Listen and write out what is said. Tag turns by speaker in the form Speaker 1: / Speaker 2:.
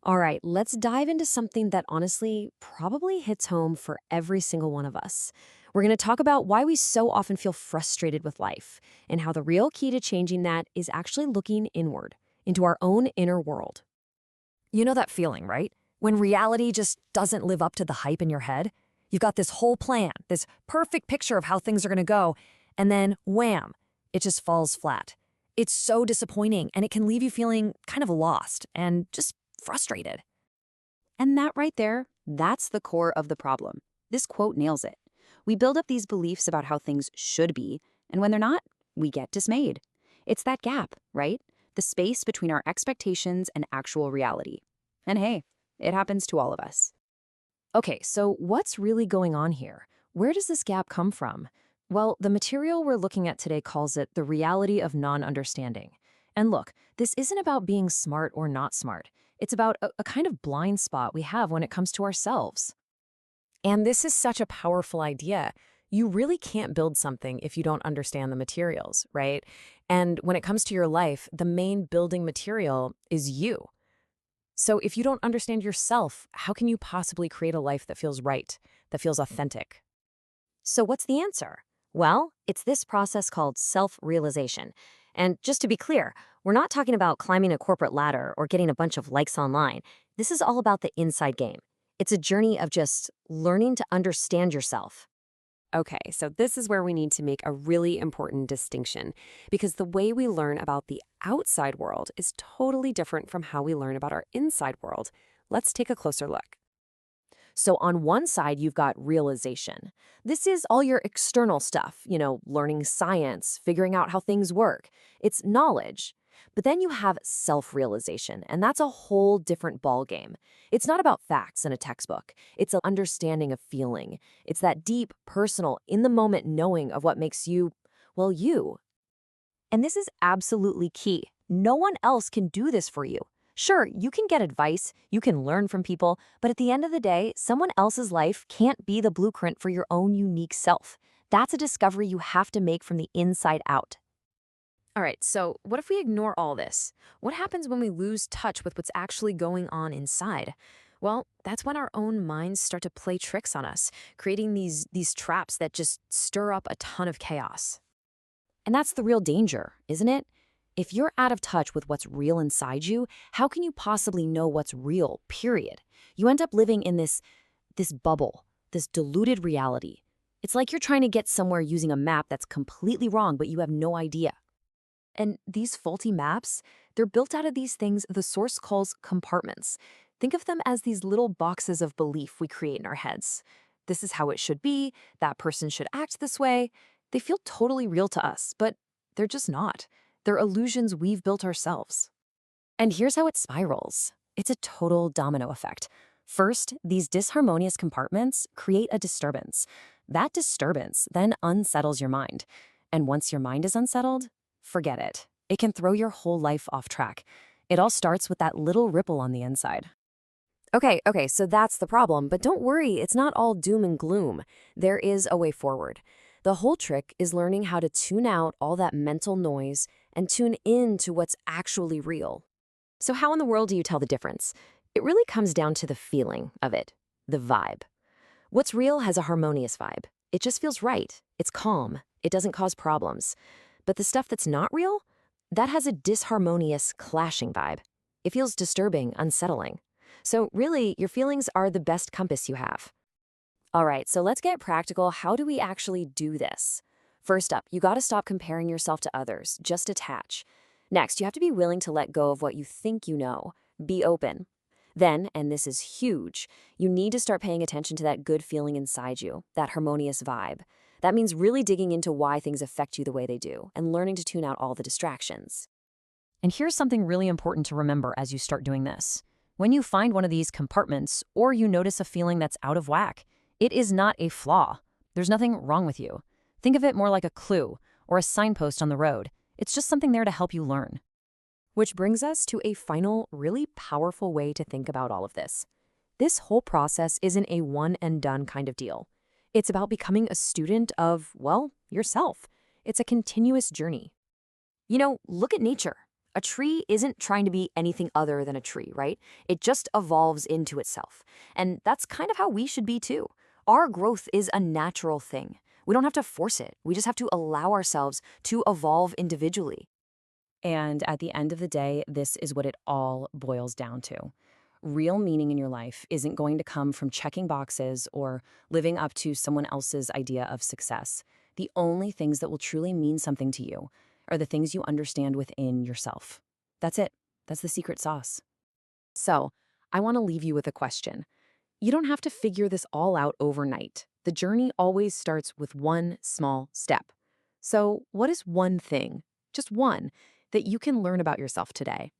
Speaker 1: All right, let's dive into something that honestly probably hits home for every single one of us. We're going to talk about why we so often feel frustrated with life and how the real key to changing that is actually looking inward, into our own inner world.
Speaker 2: You know that feeling, right? When reality just doesn't live up to the hype in your head? You've got this whole plan, this perfect picture of how things are going to go, and then wham, it just falls flat. It's so disappointing, and it can leave you feeling kind of lost and just frustrated.
Speaker 3: And that right there, that's the core of the problem. This quote nails it. We build up these beliefs about how things should be, and when they're not, we get dismayed. It's that gap, right? The space between our expectations and actual reality. And hey, it happens to all of us.
Speaker 1: Okay, so what's really going on here? Where does this gap come from? Well, the material we're looking at today calls it the reality of non-understanding. And look, this isn't about being smart or not smart. It's about a kind of blind spot we have when it comes to ourselves.
Speaker 2: And this is such a powerful idea. You really can't build something if you don't understand the materials, right? And when it comes to your life, the main building material is you. So if you don't understand yourself, how can you possibly create a life that feels right, that feels authentic?
Speaker 1: So what's the answer? Well, it's this process called self-realization. And just to be clear, we're not talking about climbing a corporate ladder or getting a bunch of likes online. This is all about the inside game. It's a journey of just learning to understand yourself.
Speaker 4: Okay, so this is where we need to make a really important distinction because the way we learn about the outside world is totally different from how we learn about our inside world. Let's take a closer look.
Speaker 1: So on one side, you've got realization. This is all your external stuff, learning science, figuring out how things work. It's knowledge. But then you have self-realization, and that's a whole different ballgame. It's not about facts in a textbook. It's an understanding of feeling. It's that deep, personal, in-the-moment knowing of what makes you, well, you. And this is absolutely key. No one else can do this for you. Sure, you can get advice, you can learn from people, but at the end of the day, someone else's life can't be the blueprint for your own unique self. That's a discovery you have to make from the inside out.
Speaker 2: All right, so what if we ignore all this? What happens when we lose touch with what's actually going on inside? Well, that's when our own minds start to play tricks on us, creating these traps that just stir up a ton of chaos.
Speaker 1: And that's the real danger, isn't it? If you're out of touch with what's real inside you, how can you possibly know what's real, period? You end up living in this bubble, this deluded reality. It's like you're trying to get somewhere using a map that's completely wrong, but you have no idea. And these faulty maps, they're built out of these things the source calls compartments. Think of them as these little boxes of belief we create in our heads. This is how it should be, that person should act this way. They feel totally real to us, but they're just not. They're illusions we've built ourselves. And here's how it spirals. It's a total domino effect. First, these disharmonious compartments create a disturbance. That disturbance then unsettles your mind. And once your mind is unsettled, forget it. It can throw your whole life off track. It all starts with that little ripple on the inside.
Speaker 4: Okay, so that's the problem, but don't worry, it's not all doom and gloom. There is a way forward. The whole trick is learning how to tune out all that mental noise and tune in to what's actually real. So how in the world do you tell the difference? It really comes down to the feeling of it, the vibe. What's real has a harmonious vibe. It just feels right. It's calm. It doesn't cause problems. But the stuff that's not real, that has a disharmonious, clashing vibe. It feels disturbing, unsettling. So really, your feelings are the best compass you have. All right, so let's get practical. How do we actually do this? First up, you gotta stop comparing yourself to others. Just detach. Next, you have to be willing to let go of what you think you know. Be open. Then, and this is huge, you need to start paying attention to that good feeling inside you, that harmonious vibe. That means really digging into why things affect you the way they do and learning to tune out all the distractions.
Speaker 1: And here's something really important to remember as you start doing this. When you find one of these compartments or you notice a feeling that's out of whack, it is not a flaw. There's nothing wrong with you. Think of it more like a clue or a signpost on the road. It's just something there to help you learn. Which brings us to a final, really powerful way to think about all of this. This whole process isn't a one-and-done kind of deal. It's about becoming a student of, well, yourself. It's a continuous journey. Look at nature. A tree isn't trying to be anything other than a tree, right? It just evolves into itself. And that's kind of how we should be too. Our growth is a natural thing. We don't have to force it. We just have to allow ourselves to evolve individually.
Speaker 3: And at the end of the day, this is what it all boils down to. Real meaning in your life isn't going to come from checking boxes or living up to someone else's idea of success. The only things that will truly mean something to you are the things you understand within yourself. That's it. That's the secret sauce.
Speaker 2: So, I want to leave you with a question. You don't have to figure this all out overnight. The journey always starts with one small step. So, what is one thing, just one, that you can learn about yourself today?